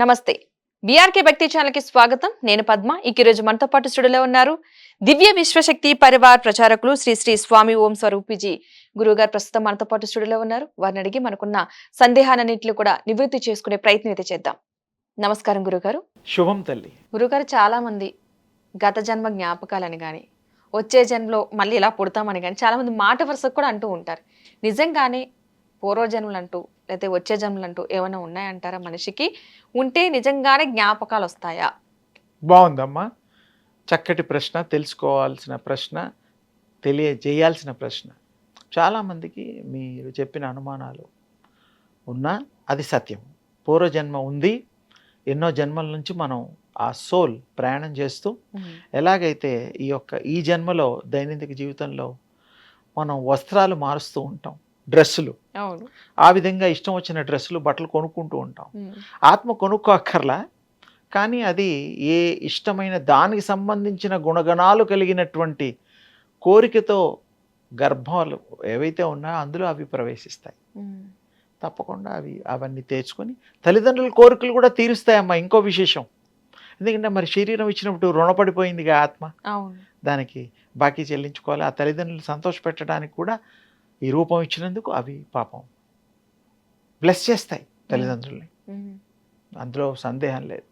నమస్తే. బీఆర్కే భక్తి ఛానల్ కి స్వాగతం. నేను పద్మ. ఈ రోజు మనతో పాటు స్టూడియోలో ఉన్నారు దివ్య విశ్వశక్తి పరివార్ ప్రచారకులు శ్రీ శ్రీ స్వామి ఓం స్వరూపిజీ గురువుగారు ప్రస్తుతం మనతో పాటు స్టూడియోలో ఉన్నారు. వారిని అడిగి మనకున్న సందేహాలన్నింటినీ కూడా నివృత్తి చేసుకునే ప్రయత్నం అయితే చేద్దాం. నమస్కారం గురుగారు. శుభం తల్లి. గురుగారు, చాలా మంది గత జన్మ జ్ఞాపకాలని గాని వచ్చే జన్మలో మళ్ళీ ఇలా పుడతామని కానీ చాలా మంది మాట వరుసకు కూడా అంటూ ఉంటారు. నిజంగానే పూర్వజన్మలు అంటూ లేకపోతే వచ్చే జన్మలు అంటూ ఏమైనా ఉన్నాయంటారా మనిషికి? ఉంటే నిజంగానే జ్ఞాపకాలు వస్తాయా? బాగుందమ్మా, చక్కటి ప్రశ్న, తెలుసుకోవాల్సిన ప్రశ్న, తెలియజేయాల్సిన ప్రశ్న. చాలామందికి మీరు చెప్పిన అనుమానాలు ఉన్నా అది సత్యం. పూర్వజన్మ ఉంది. ఎన్నో జన్మల నుంచి మనం ఆ సోల్ ప్రయాణం చేస్తూ ఎలాగైతే ఈ జన్మలో దైనందిక జీవితంలో మనం వస్త్రాలు మారుస్తూ ఉంటాం, డ్రెస్సులు, ఆ విధంగా ఇష్టం వచ్చిన డ్రెస్సులు బట్టలు కొనుక్కుంటూ ఉంటాం. ఆత్మ కొనుక్కోక్కర్లా, కానీ అది ఏ ఇష్టమైన దానికి సంబంధించిన గుణగణాలు కలిగినటువంటి కోరికతో గర్భాలు ఏవైతే ఉన్నాయో అందులో అవి ప్రవేశిస్తాయి. తప్పకుండా అవన్నీ తెచ్చుకొని తల్లిదండ్రుల కోరికలు కూడా తీరుస్తాయమ్మా. ఇంకో విశేషం, ఎందుకంటే మరి శరీరం ఇచ్చినప్పుడు రుణపడిపోయిందిగా ఆత్మ, దానికి బాకీ చెల్లించుకోవాలి. ఆ తల్లిదండ్రులు సంతోషపెట్టడానికి కూడా ఈ రూపం ఇచ్చినందుకు అవి పాపం బ్లెస్ చేస్తాయి తల్లిదండ్రుల్ని, అందులో సందేహం లేదు.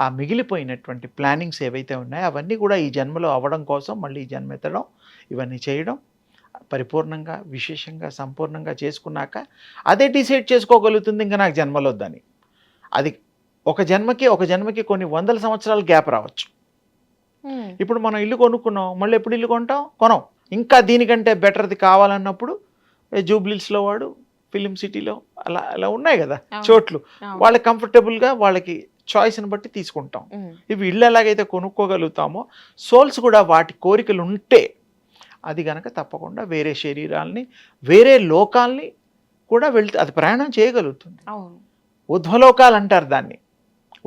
ఆ మిగిలిపోయినటువంటి ప్లానింగ్స్ ఏవైతే ఉన్నాయో అవన్నీ కూడా ఈ జన్మలో అవ్వడం కోసం మళ్ళీ ఈ జన్మ ఎత్తడం, ఇవన్నీ చేయడం, పరిపూర్ణంగా విశేషంగా సంపూర్ణంగా చేసుకున్నాక అదే డిసైడ్ చేసుకోగలుగుతుంది ఇంకా నాకు జన్మలో వద్దని. అది ఒక జన్మకి కొన్ని వందల సంవత్సరాల గ్యాప్ రావచ్చు. ఇప్పుడు మనం ఇల్లు కొనుక్కున్నాం, మళ్ళీ ఎప్పుడు ఇల్లు కొనం, ఇంకా దీనికంటే బెటర్ది కావాలన్నప్పుడు జూబ్లీస్లో వాడు, ఫిలిం సిటీలో అలా అలా ఉన్నాయి కదా చోట్లు, వాళ్ళకి కంఫర్టబుల్గా వాళ్ళకి చాయిస్ని బట్టి తీసుకుంటాం. ఇవి ఇల్లు ఎలాగైతే కొనుక్కోగలుగుతామో సోల్స్ కూడా వాటి కోరికలు ఉంటే అది కనుక తప్పకుండా వేరే శరీరాల్ని, వేరే లోకాల్ని కూడా అది ప్రయాణం చేయగలుగుతుంది. ఉధ్వలోకాలు అంటారు దాన్ని.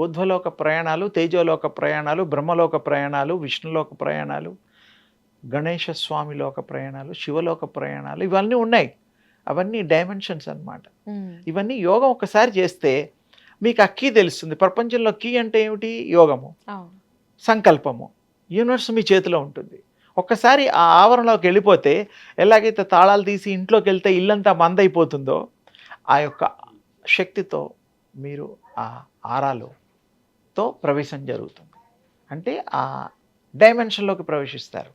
ఉధ్వలోక ప్రయాణాలు, తేజోలోక ప్రయాణాలు, బ్రహ్మలోక ప్రయాణాలు, విష్ణులోక ప్రయాణాలు, గణేశ స్వామి లోక ప్రయాణాలు, శివలోక ప్రయాణాలు, ఇవన్నీ ఉన్నాయి. అవన్నీ డైమెన్షన్స్ అన్నమాట. ఇవన్నీ యోగం ఒక్కసారి చేస్తే మీకు ఆ కీ తెలుస్తుంది. ప్రపంచంలో కీ అంటే ఏమిటి? యోగము, సంకల్పము. యూనివర్స్ మీ చేతిలో ఉంటుంది. ఒక్కసారి ఆ ఆవరణలోకి వెళ్ళిపోతే, ఎలాగైతే తాళాలు తీసి ఇంట్లోకి వెళ్తే ఇల్లంతా మందైపోతుందో ఆ యొక్క శక్తితో మీరు ఆ ఆరాలోతో ప్రవేశం జరుగుతుంది. అంటే ఆ డైమెన్షన్లోకి ప్రవేశిస్తారు.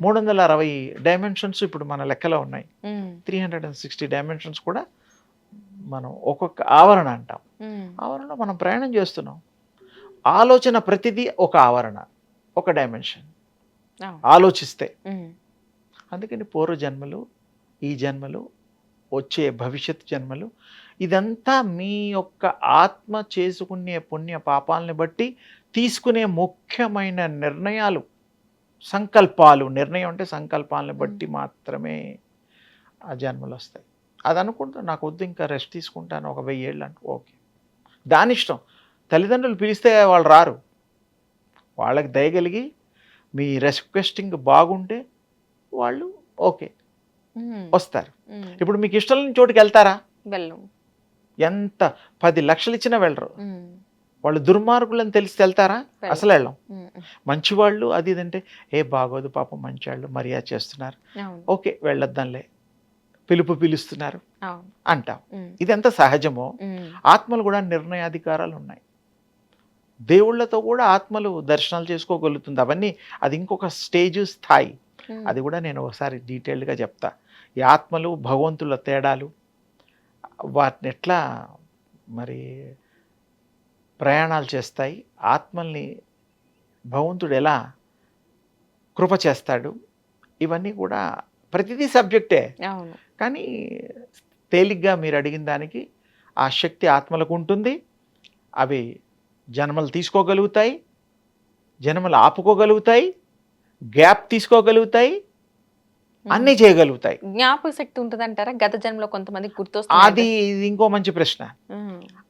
360 డైమెన్షన్స్ ఇప్పుడు మన లెక్కలో ఉన్నాయి. 360 డైమెన్షన్స్ కూడా మనం ఒక్కొక్క ఆవరణ అంటాం. ఆవరణలో మనం ప్రయాణం చేస్తున్నాం. ఆలోచన ప్రతిదీ ఒక ఆవరణ, ఒక డైమెన్షన్. ఆలోచిస్తే అందుకని పూర్వజన్మలు, ఈ జన్మలు, వచ్చే భవిష్యత్ జన్మలు, ఇదంతా మీ యొక్క ఆత్మ చేసుకునే పుణ్య పాపాలని బట్టి తీసుకునే ముఖ్యమైన నిర్ణయాలు, సంకల్పాలు. నిర్ణయం అంటే సంకల్పాలను బట్టి మాత్రమే ఆ జన్మలు వస్తాయి. అది అనుకుంటా నాకు వద్దు, ఇంకా రెస్ట్ తీసుకుంటాను ఒక 1000 ఏళ్ళు అంటే ఓకే, దాని ఇష్టం. తల్లిదండ్రులు పిలిస్తే వాళ్ళు రారు. వాళ్ళకి దయగలిగి మీ రిక్వెస్టింగ్ బాగుంటే వాళ్ళు ఓకే వస్తారు. ఇప్పుడు మీకు ఇష్టం లేని చోటుకి వెళ్తారా? ఎంత 10 లక్షలు ఇచ్చినా వెళ్ళరు. వాళ్ళు దుర్మార్గులని తెలిసి వెళ్తారా? అసలు వెళ్ళం. మంచివాళ్ళు అది ఇదంటే బాగోదు పాపం, మంచివాళ్ళు మర్యాద చేస్తున్నారు, ఓకే వెళ్ళొద్దాంలే, పిలుస్తున్నారు అంటాం. ఇది ఎంత సహజమో ఆత్మలు కూడా నిర్ణయాధికారాలు ఉన్నాయి. దేవుళ్ళతో కూడా ఆత్మలు దర్శనాలు చేసుకోగలుగుతుంది. అవన్నీ అది ఇంకొక స్టేజ్, స్థాయి. అది కూడా నేను ఒకసారి డీటెయిల్డ్గా చెప్తా. ఈ ఆత్మలు భగవంతుల తేడాలు, వాటిని ఎట్లా మరి ప్రయాణాలు చేస్తాయి, ఆత్మల్ని భగవంతుడు ఎలా కృప చేస్తాడు, ఇవన్నీ కూడా ప్రతిదీ సబ్జెక్టే. కానీ తేలిగ్గా మీరు అడిగిన దానికి ఆ శక్తి ఆత్మలకు ఉంటుంది. అవి జన్మలు తీసుకోగలుగుతాయి, జన్మలు ఆపుకోగలుగుతాయి, గ్యాప్ తీసుకోగలుగుతాయి, అన్నీ చేయగలుగుతాయి. జ్ఞాపక శక్తి ఉంటుంది అంటారా? గత జన్మలో కొంతమంది అది ఇంకో మంచి ప్రశ్న.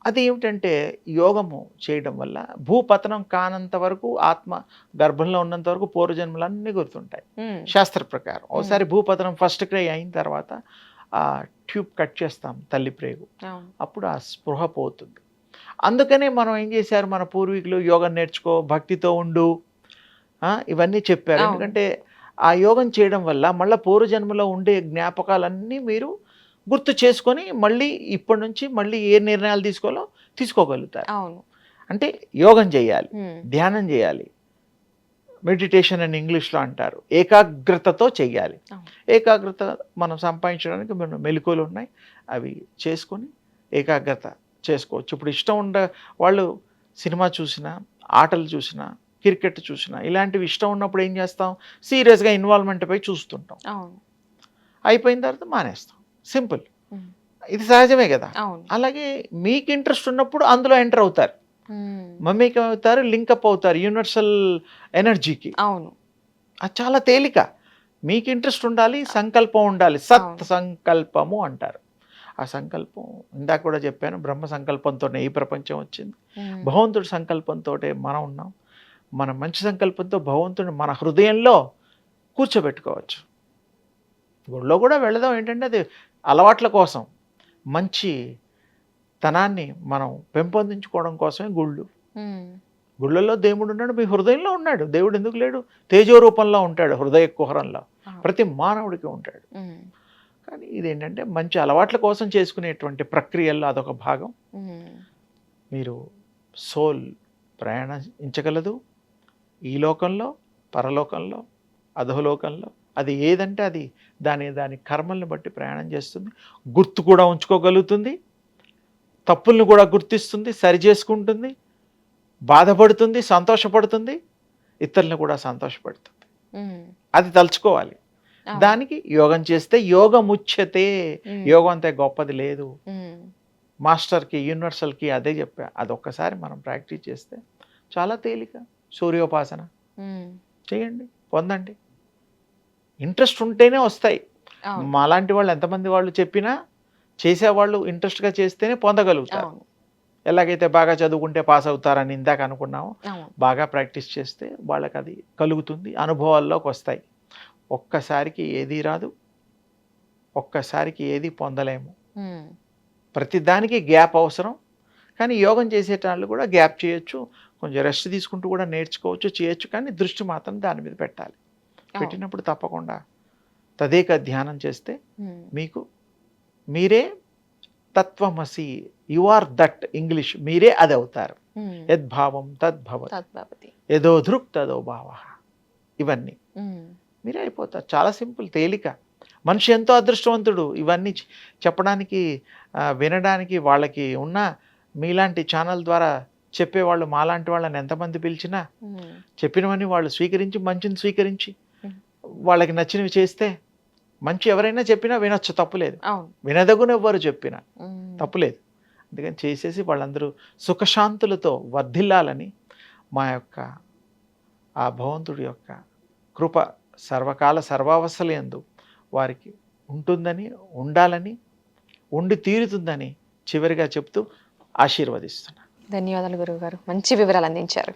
అది ఏమిటంటే యోగము చేయడం వల్ల భూపతనం కానంత వరకు, ఆత్మ గర్భంలో ఉన్నంత వరకు పూర్వజన్మలన్నీ గుర్తుంటాయి శాస్త్ర ప్రకారం. ఒకసారి భూపతనం ఫస్ట్ క్రై అయిన తర్వాత ఆ ట్యూబ్ కట్ చేస్తాం తల్లి ప్రేగు, అప్పుడు ఆ స్పృహ పోతుంది. అందుకనే మనం ఏం చేశారు, మన పూర్వీకులు యోగం నేర్చుకో, భక్తితో ఉండు, ఇవన్నీ చెప్పారు. అవును. ఎందుకంటే ఆ యోగం చేయడం వల్ల మళ్ళీ పూర్వజన్మలో ఉండే జ్ఞాపకాలన్నీ మీరు గుర్తు చేసుకొని మళ్ళీ ఇప్పటి నుంచి మళ్ళీ ఏ నిర్ణయాలు తీసుకోగలుగుతారు. అవును. అంటే యోగం చేయాలి, ఉమ్. ధ్యానం చేయాలి, మెడిటేషన్ అని ఇంగ్లీష్లో అంటారు, ఏకాగ్రతతో చెయ్యాలి. అవును. ఏకాగ్రత మనం సంపాదించడానికి మన మెలకువలు ఉన్నాయి, అవి చేసుకొని ఏకాగ్రత చేసుకోవచ్చు. ఇప్పుడు ఇష్టం ఉండే వాళ్ళు సినిమా చూసినా, ఆటలు చూసినా, క్రికెట్ చూసినా, ఇలాంటివి ఇష్టం ఉన్నప్పుడు ఏం చేస్తాం, సీరియస్గా ఇన్వాల్వ్మెంట్ పై చూస్తుంటాం, అవును. అయిపోయిన తర్వాత మానేస్తాం. సింపుల్. ఉమ్. ఇది సహజమే కదా. అవును. అలాగే మీకు ఇంట్రెస్ట్ ఉన్నప్పుడు అందులో ఎంటర్ అవుతారు, ఉమ్. మమ్మీకి అవుతారు, లింకప్ అవుతారు యూనివర్సల్ ఎనర్జీకి. అవును. అది చాలా తేలిక. మీకు ఇంట్రెస్ట్ ఉండాలి, సంకల్పం ఉండాలి, సత్ సంకల్పము అంటారు. ఆ సంకల్పం ఇందాక కూడా చెప్పాను, బ్రహ్మ సంకల్పంతోనే ఈ ప్రపంచం వచ్చింది, ఉమ్. భగవంతుడి సంకల్పంతో మనం ఉన్నాం. మన మంచి సంకల్పంతో భగవంతుడిని మన హృదయంలో కూర్చోబెట్టుకోవచ్చు. గుడిలో కూడా వెళదాం, ఏంటంటే అది అలవాట్ల కోసం, మంచి తనాన్ని మనం పెంపొందించుకోవడం కోసమే గుళ్ళు. ఉమ్. గుళ్ళల్లో దేవుడు ఉన్నాడు, మీ హృదయంలో ఉన్నాడు. దేవుడు ఎందుకు లేడు? తేజో రూపంలో ఉంటాడు, హృదయ కుహరంలో అవును. ప్రతి మానవుడికి ఉంటాడు. ఉమ్. కానీ ఇదేంటంటే మంచి అలవాట్ల కోసం చేసుకునేటువంటి ప్రక్రియల్లో అదొక భాగం. ఉమ్. మీరు సోల్ ప్రయాణించగలదు ఈ లోకంలో, పరలోకంలో, అధోలోకంలో. అది ఏదంటే అది దాని కర్మల్ని బట్టి ప్రయాణం చేస్తుంది. గుర్తు కూడా ఉంచుకోగలుగుతుంది, తప్పుల్ని కూడా గుర్తిస్తుంది, సరి చేసుకుంటుంది, బాధపడుతుంది, సంతోషపడుతుంది, ఇతరులను కూడా సంతోషపడుతుంది. ఉమ్. అది తలుచుకోవాలి. అవును. దానికి యోగం చేస్తే యోగముచ్యతే. ఉమ్. యోగం అంతే గొప్పది లేదు. ఉమ్. మాస్టర్కి, యూనివర్సల్కి అదే చెప్పా. అదొక్కసారి మనం ప్రాక్టీస్ చేస్తే చాలా తేలిక. సూర్యోపాసన ఉమ్. చేయండి, పొందండి. ఇంట్రెస్ట్ ఉంటేనే వస్తాయి. అవును. మాలాంటి వాళ్ళు ఎంతమంది వాళ్ళు చెప్పినా చేసేవాళ్ళు ఇంట్రెస్ట్గా చేస్తేనే పొందగలుగుతారు. అవును. ఎలాగైతే బాగా చదువుకుంటే పాస్ అవుతారని ఇందాక అనుకున్నామో, అవును. బాగా ప్రాక్టీస్ చేస్తే వాళ్ళకి అది కలుగుతుంది, అనుభవాల్లోకి వస్తాయి. ఒక్కసారికి ఏదీ రాదు, ఒక్కసారికి ఏదీ పొందలేము. ఉమ్. ప్రతిదానికి గ్యాప్ అవసరం. కానీ యోగం చేసేటాళ్ళు కూడా గ్యాప్ చేయొచ్చు, కొంచెం రెస్ట్ తీసుకుంటూ కూడా నేర్చుకోవచ్చు, చేయొచ్చు. కానీ దృష్టి మాత్రం దాని మీద పెట్టాలి. అవును. పెట్టినప్పుడు తప్పకుండా తదేక ధ్యానం చేస్తే ఉమ్. మీకు మీరే తత్వమసి, యు ఆర్ దట్. ఇంగ్లీష్, మీరే అది అవుతారు. ఉమ్. యద్భావం తద్భవతి, తద్భవతి. యదో దృక్ తదో భావ. ఇవన్నీ ఉమ్. మీరే అయిపోతారు. చాలా సింపుల్, తేలిక. మనిషి ఎంతో అదృష్టవంతుడు ఇవన్నీ చెప్పడానికి, వినడానికి. వాళ్ళకి ఉన్న మీలాంటి ఛానల్ ద్వారా చెప్పేవాళ్ళు మాలాంటి వాళ్ళని ఎంతమంది పిలిచినా ఉమ్. చెప్పినవన్నీ వాళ్ళు స్వీకరించి, మంచిని స్వీకరించి ఉమ్. వాళ్ళకి నచ్చినవి చేస్తే, మంచి ఎవరైనా చెప్పినా వినొచ్చు, తప్పులేదు. అవును. వినదగున ఎవ్వరు చెప్పినా ఉమ్. తప్పులేదు. అందుకని చేసేసి వాళ్ళందరూ సుఖశాంతులతో వర్ధిల్లాలని మా యొక్క ఆ భగవంతుడి యొక్క కృప సర్వకాల సర్వావస్థలయందు వారికి ఉంటుందని, ఉండాలని, ఉండి తీరుతుందని చివరిగా చెప్తూ ఆశీర్వదిస్తున్నాను. ధన్యవాదాలు గురువు గారు, మంచి వివరాలు అందించారు.